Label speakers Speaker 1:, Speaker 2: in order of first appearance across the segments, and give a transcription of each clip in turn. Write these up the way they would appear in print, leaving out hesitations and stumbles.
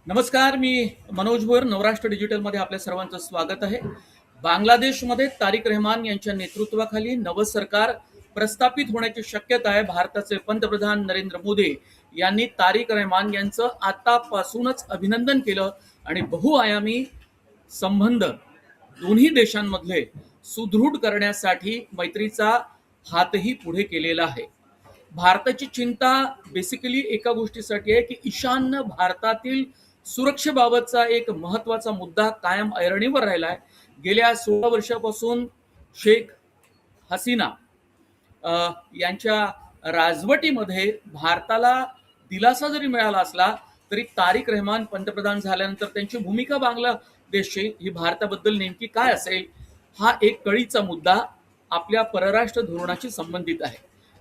Speaker 1: नमस्कार, मी मनोज भोर. नवराष्ट्र डिजिटलमध्ये आपल्या सर्वांचं स्वागत आहे. बांगलादेशमध्ये तारिक रहमान यांच्या नेतृत्वाखाली नवं सरकार प्रस्थापित होण्याची शक्यता आहे. भारताचे पंतप्रधान नरेंद्र मोदी यांनी तारिक रहमान यांचं आतापासूनच अभिनंदन केलं आणि बहुआयामी संबंध दोन्ही देशांमधले सुदृढ करण्यासाठी मैत्रीचा हातही पुढे केलेला आहे. भारताची चिंता बेसिकली एका गोष्टीसाठी आहे की ईशान्य भारतातील सुरक्षेबाबतचा एक महत्वाचा मुद्दा कायम ऐरणीवर राहिला आहे. गेल्या 16 वर्षापासून शेख हसीना यांच्या राजवटीमध्ये भारताला दिलासा जरी मिळाला असला तरी तारिक रहमान पंतप्रधान झाल्यानंतर त्यांची भूमिका बांगलादेशची ही भारताबद्दल नेमकी काय असेल हा एक कळीचा मुद्दा आपल्या परराष्ट्र धोरणाशी संबंधित आहे.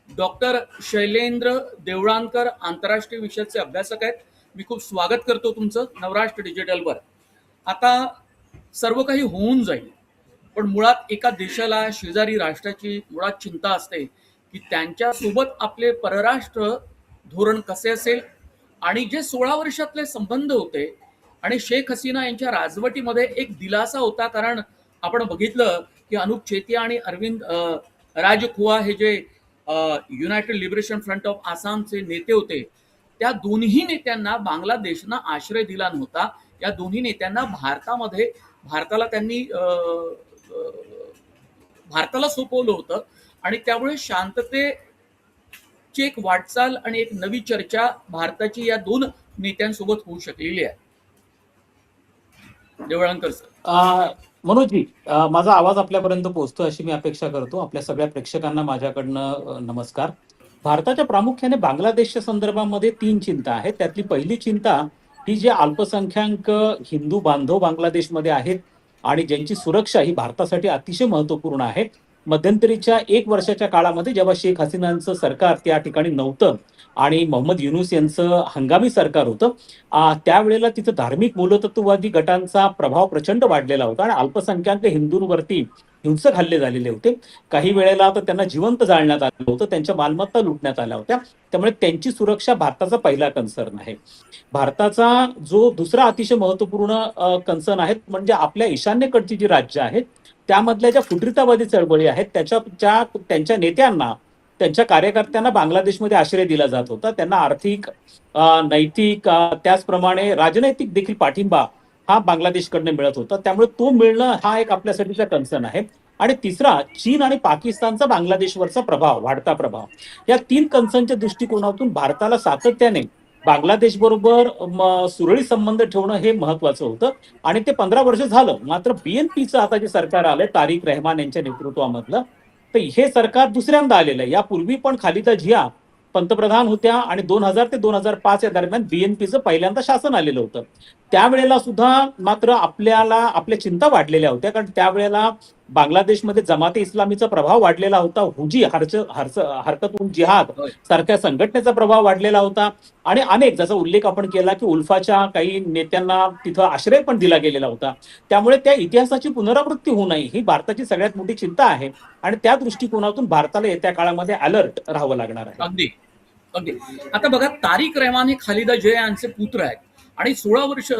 Speaker 1: डॉक्टर शैलेंद्र देवळानकर आंतरराष्ट्रीय विषयाचे अभ्यासक आहेत. मी खूप स्वागत करतो तुमचं नवराष्ट्र डिजिटलवर. आता सर्व काही होऊन जाईल, पण मुळात एका देशाला शेजारी राष्ट्राची मुळात चिंता असते की त्यांच्यासोबत आपले परराष्ट्र धोरण कसे असेल. आणि जे 16 वर्षातले संबंध होते आणि शेख हसीना यांच्या राजवटीमध्ये एक दिलासा होता, कारण आपण बघितलं की अनुप चेतिया आणि अरविंद राजखुआ हे जे युनायटेड लिबरेशन फ्रंट ऑफ आसामचे नेते होते, त्या दोन्ही नेत्यांना बांगलादेशनं आश्रय दिला नव्हता. या दोन्ही नेत्यांना भारताला त्यांनी भारताला सोपवलं होतं आणि त्यामुळे शांततेची एक वाटचाल आणि एक नवी चर्चा भारताची या दोन नेत्यांसोबत होऊ शकलेली आहे. देवळांकर सर.
Speaker 2: मनोजजी, माझा आवाज आपल्यापर्यंत पोहोचतो अशी मी अपेक्षा करतो. आपल्या सगळ्या प्रेक्षकांना माझ्याकडनं नमस्कार. भारताच्या प्रामुख्याने बांगलादेशच्या संदर्भामध्ये 3 चिंता आहेत. त्यातली पहिली चिंता ही जे अल्पसंख्याक हिंदू बांधव बांगलादेशमध्ये आहेत आणि ज्यांची सुरक्षा ही भारतासाठी अतिशय महत्वपूर्ण आहे. मध्यंतरीच्या 1 वर्षाच्या काळामध्ये जेव्हा शेख हसीनांचं सरकार त्या ठिकाणी नव्हतं आणि मोहम्मद युनूस यांचं हंगामी सरकार होतं, त्यावेळेला तिथं धार्मिक मूलतत्ववादी गटांचा प्रभाव प्रचंड वाढलेला होता आणि अल्पसंख्याक हिंदूंवरती हिंसक हल्ले झालेले होते. काही वेळेला तर त्यांना जिवंत जाळण्यात आलं होतं, त्यांच्या मालमत्ता लुटण्यात आल्या होत्या. त्यामुळे त्यांची सुरक्षा भारताचा पहिला कन्सर्न आहे. भारताचा जो दुसरा अतिशय महत्वपूर्ण कन्सर्न आहे म्हणजे आपल्या ईशान्येकडची जी राज्य आहेत त्यामधल्या ज्या फुटीरतावादी चळवळी आहेत त्यांच्या नेत्यांना, त्यांच्या कार्यकर्त्यांना बांगलादेशमध्ये आश्रय दिला जात होता. त्यांना आर्थिक, नैतिक, त्याचप्रमाणे राजनैतिक देखील पाठिंबा हा बांगलादेशकडनं मिळत होता. त्यामुळे तो मिळणं हा एक आपल्यासाठीचा कन्सर्न आहे. आणि तिसरा, चीन आणि पाकिस्तानचा बांगलादेशवरचा प्रभाव, वाढता प्रभाव. या 3 कन्सर्नच्या दृष्टिकोनातून भारताला सातत्याने बांगलादेश बरोबर सुरळीत संबंध ठेवणं हे महत्वाचं होतं आणि ते 15 वर्ष झालं. मात्र BNPचं आता जे सरकार आलंय तारिक रहमान यांच्या नेतृत्वामधलं, तर हे सरकार दुसऱ्यांदा आलेलं आहे. यापूर्वी पण खालिदा जिया पंतप्रधान होत्या आणि 2000 ते 2005 या दरम्यान BNPचं पहिल्यांदा शासन आलेलं होतं. त्यावेळेला सुद्धा मात्र आपल्या चिंता वाढलेल्या होत्या, कारण त्यावेळेला बांगलादेशमध्ये जमाते इस्लामीचा प्रभाव वाढलेला होता. हुजी हरकत उल जिहाद सारख्या संघटनेचा प्रभाव वाढलेला होता आणि अनेक, जसा उल्लेख आपण केला की उल्फाच्या काही नेत्यांना तिथं आश्रय पण दिला गेलेला होता. त्यामुळे त्या इतिहासाची पुनरावृत्ती होऊ नये ही भारताची सगळ्यात मोठी चिंता आहे आणि त्या दृष्टिकोनातून भारताला येत्या काळामध्ये अलर्ट राहावं लागणार आहे.
Speaker 1: अगदी अगदी. आता बघा, तारिक रहमान हे खालिदा जिया यांचे पुत्र आहेत आणि 16 वर्ष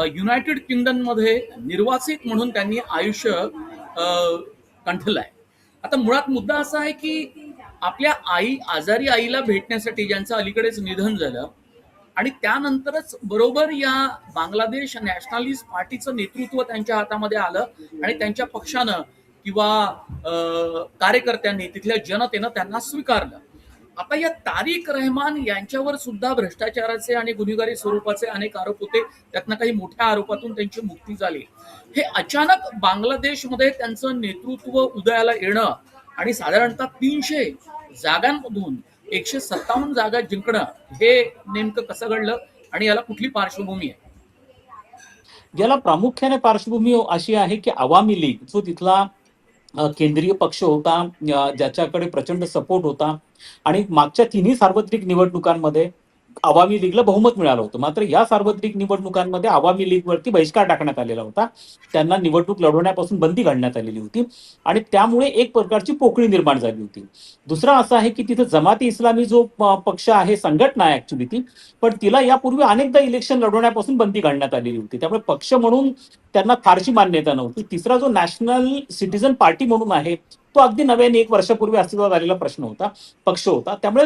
Speaker 1: युनायटेड किंगडम मध्ये निर्वासित म्हणून त्यांनी आयुष्य कंठलं आहे. आता मुळात मुद्दा असा आहे की आपल्या आजारी आईला भेटण्यासाठी, ज्यांचं अलीकडेच निधन झालं आणि त्यानंतरच बरोबर या बांगलादेश नॅशनलिस्ट पार्टीचं नेतृत्व त्यांच्या हातामध्ये आलं आणि त्यांच्या पक्षानं किंवा कार्यकर्त्यांनी, तिथल्या जनतेनं त्यांना स्वीकारलं. आता या तारिक रहमान यांच्यावर सुद्धा भ्रष्टाचाराचे आणि गुन्हेगारी स्वरूपाचे अनेक आरोप होते. त्यातनं काही मोठ्या आरोपातून त्यांची मुक्ती झाली. हे अचानक बांगलादेशमध्ये त्यांचं नेतृत्व उदयाला येणं आणि साधारणतः 300 जागांमधून 157 जागा जिंकणं, हे नेमकं कसं घडलं आणि याला कुठली पार्श्वभूमी आहे?
Speaker 2: याला प्रामुख्याने पार्श्वभूमी अशी आहे की आवामी लीग जो तिथला केंद्रीय पक्ष होता, ज्याच्याकडे प्रचंड सपोर्ट होता आणि मागच्या 3ही सार्वत्रिक निवडणुकांमध्ये आवामी लीगला बहुमत मिळालं होतं. मात्र या सार्वत्रिक निवडणुकांमध्ये आवामी लीगवरती बहिष्कार टाकण्यात आलेला होता. त्यांना निवडणूक लढवण्यापासून बंदी घालण्यात आलेली होती आणि त्यामुळे एक प्रकारची पोकळी निर्माण झाली होती. दुसरा असा आहे की तिथं जमाती इस्लामी जो पक्ष आहे, संघटना आहे ऍक्च्युली ती, पण तिला यापूर्वी अनेकदा इलेक्शन लढवण्यापासून बंदी घालण्यात आलेली होती. त्यामुळे पक्ष म्हणून त्यांना फारशी मान्यता नव्हती. तिसरा जो नॅशनल सिटीझन पार्टी म्हणून आहे, तो अगदी नव्याने 1 वर्षापूर्वी अस्तित्वात आलेला प्रश्न होता, पक्ष होता. त्यामुळे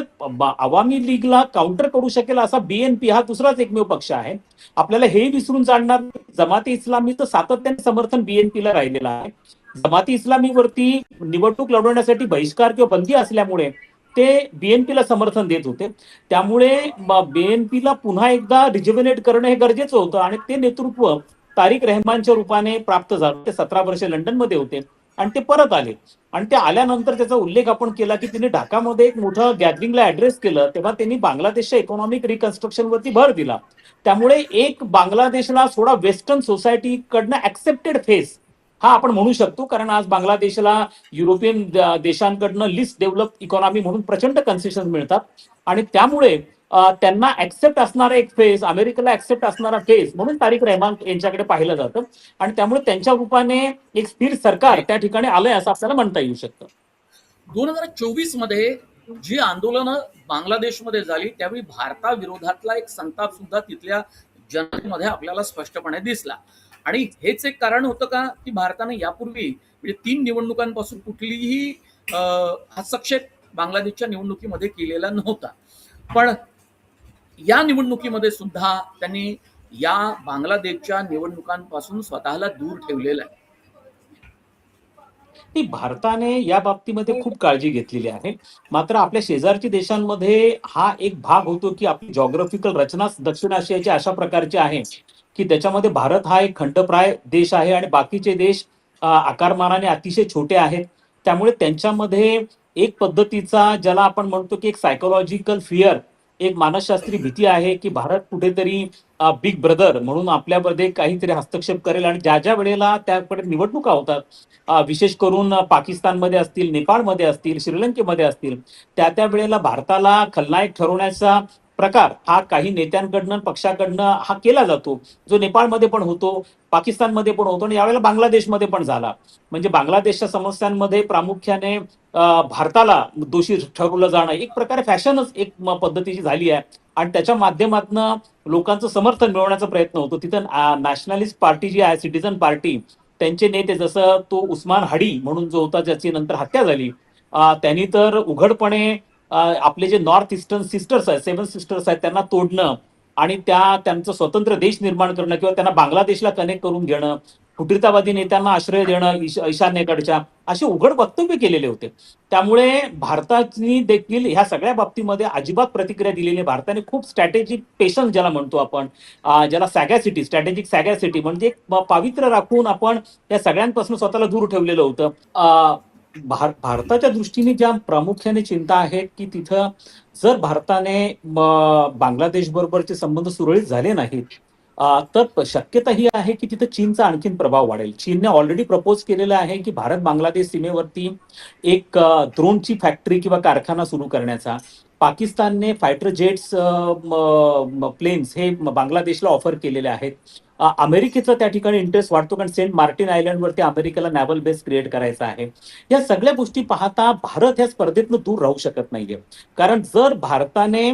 Speaker 2: आवामी लीगला काउंटर करू शकेल असा बीएनपी हा दुसराच एकमेव पक्ष आहे. आपल्याला हे विसरून जाणणार, जमाती इस्लामीचं सातत्याने समर्थन बीएनपीला राहिलेलं आहे. जमाती इस्लामीवरती निवडणूक लढवण्यासाठी बहिष्कार किंवा बंदी असल्यामुळे ते बीएनपीला समर्थन देत होते. त्यामुळे बीएनपीला पुन्हा एकदा रिज्युव्हनेट करणं हे गरजेचं होतं आणि ते नेतृत्व तारिक रहमानच्या रूपाने प्राप्त झालं. ते 17 वर्ष लंडनमध्ये होते आणि ते परत आले आणि ते आल्यानंतर त्याचा उल्लेख आपण केला की त्यांनी ढाकामध्ये एक मोठं गॅदरिंगला ऍड्रेस केलं, तेव्हा त्यांनी बांगलादेशच्या इकॉनॉमिक रिकन्स्ट्रक्शनवरती भर दिला. त्यामुळे एक बांगलादेशला थोडा वेस्टर्न सोसायटीकडनं ऍक्सेप्टेड फेस हा आपण म्हणू शकतो, कारण आज बांगलादेशला युरोपियन देशांकडनं लिस्ट डेव्हलप इकॉनॉमी म्हणून प्रचंड कन्सेशन मिळतात आणि त्यामुळे त्यांना ऍक्सेप्ट असणारा एक फेस, अमेरिकेला ऍक्सेप्ट असणारा फेस म्हणून तारिक रहमान यांच्याकडे पाहिलं जातं आणि त्यामुळे त्यांच्या रूपाने एक स्थिर सरकार त्या ठिकाणी आलंय असं आपल्याला म्हणता येऊ शकतं.
Speaker 1: 2024 मध्ये जी आंदोलनं बांगलादेशमध्ये झाली त्यावेळी भारताविरोधातला एक संताप सुद्धा तिथल्या जनतेमध्ये आपल्याला स्पष्टपणे दिसला. आणि हेच एक कारण होतं का की भारताने यापूर्वी म्हणजे 3 निवडणुकांपासून कुठलीही हस्तक्षेप बांगलादेशच्या निवडणुकीमध्ये केलेला नव्हता. पण या निवडणुकीमध्ये सुद्धा त्यांनी या बांगलादेशच्या निवडणुकांपासून स्वतःला दूर ठेवलेलं आहे.
Speaker 2: ती भारताने या बाबतीमध्ये खूप काळजी घेतलेली आहे. मात्र आपल्या शेजारच्या देशांमध्ये हा एक भाग होतो की आपली जॉग्राफिकल रचना दक्षिण आशियाची अशा प्रकारची आहे की त्याच्यामध्ये भारत हा एक खंडप्राय देश आहे आणि बाकीचे देश आकारमानाने अतिशय छोटे आहेत. त्यामुळे त्यांच्यामध्ये एक पद्धतीचा, ज्याला आपण म्हणतो की एक सायकोलॉजिकल फिअर, एक मानसशास्त्रीय भीती आहे की भारत कुठेतरी बिग ब्रदर म्हणून आपल्यामध्ये काहीतरी हस्तक्षेप करेल आणि ज्या ज्या वेळेला त्याकडे निवडणुका होतात, विशेष करून पाकिस्तानमध्ये असतील, नेपाळमध्ये असतील, श्रीलंकेमध्ये असतील, त्या त्या वेळेला भारताला खलनायक ठरवण्याचा प्रकार हा काही नेत्यांकडनं, पक्षाकडनं हा केला जातो, जो नेपाळमध्ये पण होतो, पाकिस्तानमध्ये पण होतो आणि यावेळेला बांगलादेशमध्ये पण झाला. म्हणजे बांगलादेशच्या समस्यांमध्ये प्रामुख्याने भारताला दोषी ठरवलं जाणं एक प्रकारे फॅशनच एक पद्धतीची झाली आहे आणि त्याच्या माध्यमातून लोकांचं समर्थन मिळवण्याचा प्रयत्न होतो. तिथं नॅशनलिस्ट पार्टी जी आहे, सिटीझन पार्टी, त्यांचे नेते जसं तो उस्मान हाडी म्हणून जो होता, ज्याची नंतर हत्या झाली, त्यांनी तर उघडपणे आपले जे नॉर्थ ईस्टर्न सिस्टर्स आहेत, 7 सिस्टर्स आहेत, त्यांना तोडणं आणि त्यांचं स्वतंत्र देश निर्माण करणं किंवा त्यांना बांगलादेशला कनेक्ट करून घेणं, फुटीरतावादी नेत्यांना आश्रय देणं ईशान्येकडच्या, असे उघड वक्तव्य केलेले होते. त्यामुळे भारताने देखील ह्या सगळ्या बाबतीमध्ये अजिबात प्रतिक्रिया दिलेली नाही. भारताने खूप स्ट्रॅटेजिक पेशन्स ज्याला म्हणतो आपण, ज्याला सॅगॅसिटी, स्ट्रॅटेजिक सॅगॅसिटी म्हणजे पावित्र्य राखून आपण या सगळ्यांपासून स्वतःला दूर ठेवलेलं होतं. भारताच्या दृष्टीने ज्या प्रामुख्याने चिंता आहेत की तिथं जर भारताने बांगलादेश बरोबरचे संबंध सुरळीत झाले नाहीत, तर शक्यता ही आहे की तिथं चीनचा आणखीन प्रभाव वाढेल. चीनने ऑलरेडी प्रपोज केलेलं आहे की भारत बांगलादेश सीमेवरती एक ड्रोनची फॅक्टरी किंवा कारखाना सुरू करण्याचा. पाकिस्तानने फायटर जेट्स, प्लेन्स हे बांगलादेशला ऑफर केलेले आहेत. अमेरिकेचा त्या ठिकाणी इंटरेस्ट वाढतो, कारण सेंट मार्टिन आयलंडवरती अमेरिकेला नॅव्हल बेस क्रिएट करायचा आहे. या सगळ्या गोष्टी पाहता भारत ह्या स्पर्धेतनं दूर राहू शकत नाहीये. कारण जर भारताने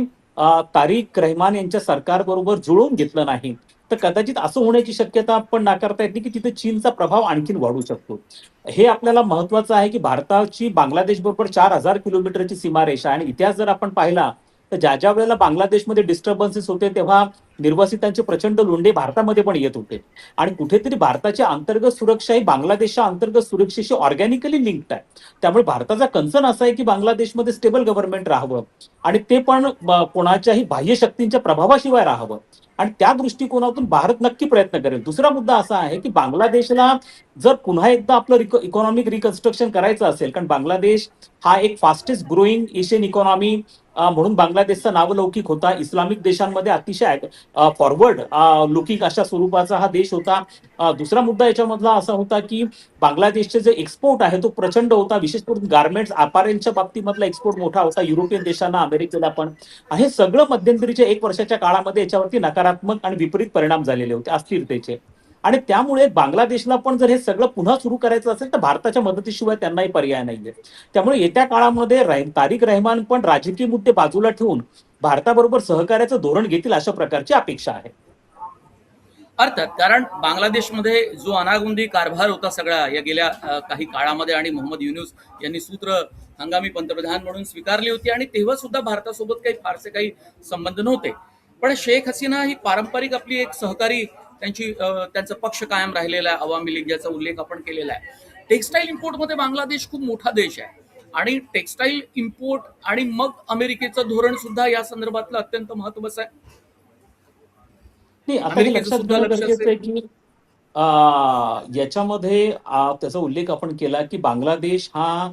Speaker 2: तारिक रहमान यांच्या सरकारबरोबर जुळवून घेतलं नाही तर कदाचित असं होण्याची शक्यता आपण नाकारता येत नाही की तिथे चीनचा प्रभाव आणखीन वाढू शकतो. हे आपल्याला महत्वाचं आहे की भारताची बांगलादेश बरोबर 4000 किलोमीटरची सीमारेषा, आणि इतिहास जर आपण पाहिला तर ज्या ज्या वेळेला बांगलादेशमध्ये डिस्टर्बन्सेस होते तेव्हा निर्वासितांचे प्रचंड लोंढे भारतामध्ये पण येत होते आणि कुठेतरी भारताची अंतर्गत सुरक्षा ही बांगलादेशच्या अंतर्गत सुरक्षेशी ऑर्गॅनिकली लिंक्ड आहे. त्यामुळे भारताचा कन्सर्न असा आहे की बांगलादेशमध्ये स्टेबल गव्हर्नमेंट राहावं आणि ते पण कोणाच्याही बाह्य शक्तींच्या प्रभावाशिवाय राहावं, आणि त्या दृष्टिकोनातून भारत नक्की प्रयत्न करेल. दुसरा मुद्दा असा आहे की बांगलादेशला जर पुन्हा एकदा आपलं इकॉनॉमिक रिकन्स्ट्रक्शन करायचं असेल, कारण बांगलादेश हा एक फास्टेस्ट ग्रोईंग एशियन इकॉनॉमी म्हणून बांगलादेशचा नावलौकिक होता. इस्लामिक देशांमध्ये अतिशय फॉरवर्ड लुकिंग अशा स्वरूपाचा हा देश होता. दुसरा मुद्दा याच्यामधला असा होता की बांगलादेशचे जे एक्सपोर्ट आहे तो प्रचंड होता. विशेष करून गार्मेंट्स अपारेलच्या बाबतीमधला एक्सपोर्ट मोठा होता युरोपियन देशांना, अमेरिकेला पण. आणि हे सगळं मध्यंतरीच्या 1 वर्षाच्या काळामध्ये याच्यावरती नकारात्मक आणि विपरीत परिणाम झालेले होते अस्थिरतेचे. आणि त्यामुळे बांगलादेशला पण जर हे सगळं पुन्हा सुरू करायचं असेल तर भारताच्या मदतीशिवाय त्यांनाही पर्याय नाहीये. त्यामुळे येत्या काळामध्ये तारिक रहमान पण राजकीय मुद्दे बाजूला ठेवून भारताबरोबर सहकार्याचं धोरण घेतील अशा प्रकारची अपेक्षा आहे.
Speaker 1: अर्थात, कारण बांगलादेशमध्ये जो अनागोंदी कारभार होता सगळा या गेल्या काही काळामध्ये, आणि मोहम्मद युनूस यांनी सूत्र हंगामी पंतप्रधान म्हणून स्वीकारली होती, आणि तेव्हा सुद्धा भारतासोबत काही फारसे काही संबंध नव्हते. पण शेख हसीना ही पारंपरिक आपली एक सहकारी, त्यांचा पक्ष कायम राहिलेला आहे, अवामी लीग, ज्याचा उल्लेख आपण केलेला आहे. टेक्स्टाईल इम्पोर्टमध्ये बांगलादेश खूप मोठा देश आहे, आणि टेक्स्टाईल इम्पोर्ट आणि मग अमेरिकेचं धोरण सुद्धा या संदर्भातलं अत्यंत महत्वाचं आहे.
Speaker 2: नाही, आता हे
Speaker 1: अमेरिकेचं
Speaker 2: लक्षात
Speaker 1: सुद्धा
Speaker 2: घेणं
Speaker 1: लक्ष
Speaker 2: गरजेचं आहे
Speaker 1: असेल.
Speaker 2: की याच्यामध्ये त्याचा उल्लेख आपण केला की बांगलादेश हा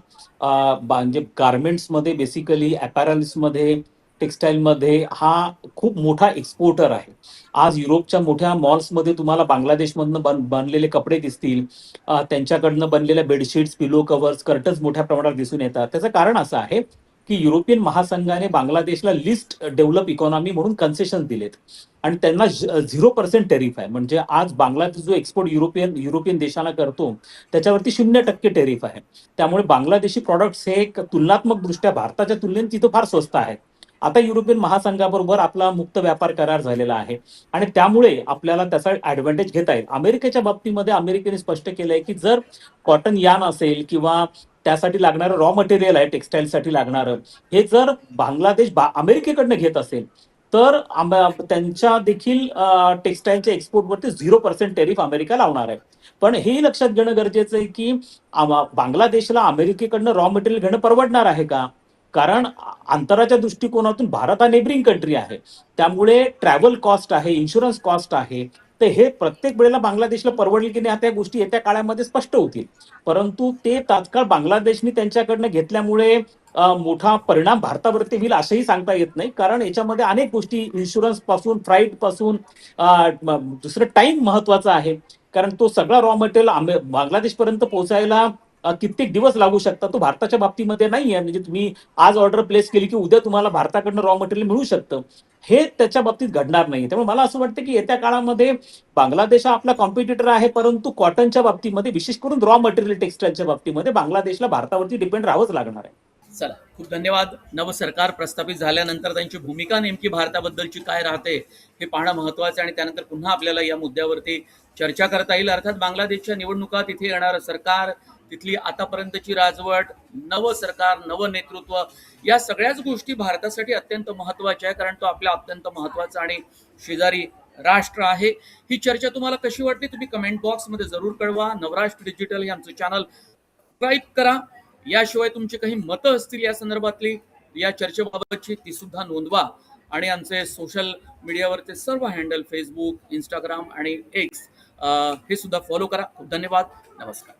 Speaker 2: म्हणजे गार्मेंट्समध्ये, बेसिकली अपॅरल्समध्ये, टेक्स्टाईलमध्ये हा खूप मोठा एक्सपोर्टर आहे. आज युरोपच्या मोठ्या मॉल्समध्ये तुम्हाला बांगलादेशमधनं बनलेले कपडे दिसतील. त्यांच्याकडनं बनलेल्या बेडशीट्स, पिलो कव्हर्स, कर्टन्स मोठ्या प्रमाणात दिसून येतात. त्याचं कारण असं आहे की युरोपियन महासंघाने बांगलादेशला लिस्ट डेव्हलप इकॉनॉमी म्हणून कन्सेशन दिलेत आणि त्यांना 0% टेरिफ आहे. म्हणजे आज बांगलादेश जो एक्सपोर्ट युरोपियन देशांना करतो त्याच्यावरती 0% टेरिफ आहे. त्यामुळे बांगलादेशी प्रॉडक्ट्स हे तुलनात्मक दृष्ट्या भारताच्या तुलनेत तिथं फार स्वस्त आहेत. आता युरोपियन महासंघाबरोबर आपला मुक्त व्यापार करार झालेला आहे आणि त्यामुळे आपल्याला त्याचा ऍडव्हान्टेज घेता येईल. अमेरिकेच्या बाबतीमध्ये अमेरिकेने स्पष्ट केलंय की जर कॉटन यार्न असेल किंवा त्यासाठी लागणारं रॉ मटेरियल आहे टेक्स्टाईलसाठी लागणारं, हे जर बांगलादेश अमेरिकेकडनं घेत असेल तर त्यांच्या देखील टेक्स्टाईलच्या एक्सपोर्टवरती 0% टेरिफ अमेरिका लावणार आहे. पण हे लक्षात घेणं गरजेचं आहे की बांगलादेशला अमेरिकेकडनं रॉ मटेरियल घेणं परवडणार आहे का? कारण अंतराच्या दृष्टिकोनातून भारत हा नेबरिंग कंट्री आहे. त्यामुळे ट्रॅव्हल कॉस्ट आहे, इन्शुरन्स कॉस्ट आहे. तर हे प्रत्येक वेळेला बांगलादेशला परवडेल की नाही त्या गोष्टी येत्या काळामध्ये स्पष्ट होतील. परंतु ते तात्काळ बांगलादेशने त्यांच्याकडनं घेतल्यामुळे मोठा परिणाम भारतावरती होईल असंही सांगता येत नाही. कारण याच्यामध्ये अनेक गोष्टी, इन्शुरन्स पासून, फ्लाईट पासून, दुसरं टाइम महत्वाचा आहे. कारण तो सगळा रॉ मटेरियल बांगलादेशपर्यंत पोहोचायला कित्येक दिवस लागू शकतात. तो भारताच्या बाबतीमध्ये नाही आहे. म्हणजे तुम्ही आज ऑर्डर प्लेस केली की उद्या तुम्हाला भारताकडनं रॉ मटेरियल मिळू शकतं. हे त्याच्या बाबतीत घडणार नाही. त्यामुळे मला असं वाटतं की येत्या काळामध्ये बांगलादेश हा आपला कॉम्पिटिटर आहे, परंतु कॉटनच्या बाबतीमध्ये, विशेष करून रॉ मटेरियल टेक्स्टाईलच्या बाबतीमध्ये बांगलादेशला भारतावरती डिपेंड राहावंच लागणार आहे.
Speaker 1: चला, खूप धन्यवाद. नवं सरकार प्रस्थापित झाल्यानंतर त्यांची भूमिका नेमकी भारताबद्दलची काय राहते हे पाहणं महत्वाचं आहे, आणि त्यानंतर पुन्हा आपल्याला या मुद्द्यावरती चर्चा करता येईल. अर्थात बांगलादेशच्या निवडणुका, तिथे येणारं सरकार, तिथली आतापर्यंतची राजवट, नवं सरकार, नवं नेतृत्व, या सगळ्याच गोष्टी भारतासाठी अत्यंत महत्वाच्या आहे, कारण तो आपला अत्यंत महत्वाचा आणि शेजारी राष्ट्र आहे. ही चर्चा तुम्हाला कशी वाटली तुम्ही कमेंट बॉक्समध्ये जरूर कळवा. नवराष्ट्र डिजिटल हे आमचं चॅनल सबस्क्राईब करा. याशिवाय तुमची काही मतं असतील या संदर्भातली, या चर्चेबाबतची, ती सुद्धा नोंदवा. आणि आमचे सोशल मीडियावरचे सर्व हँडल, फेसबुक, इंस्टाग्राम आणि एक्स, हे सुद्धा फॉलो करा. खूप धन्यवाद. नमस्कार.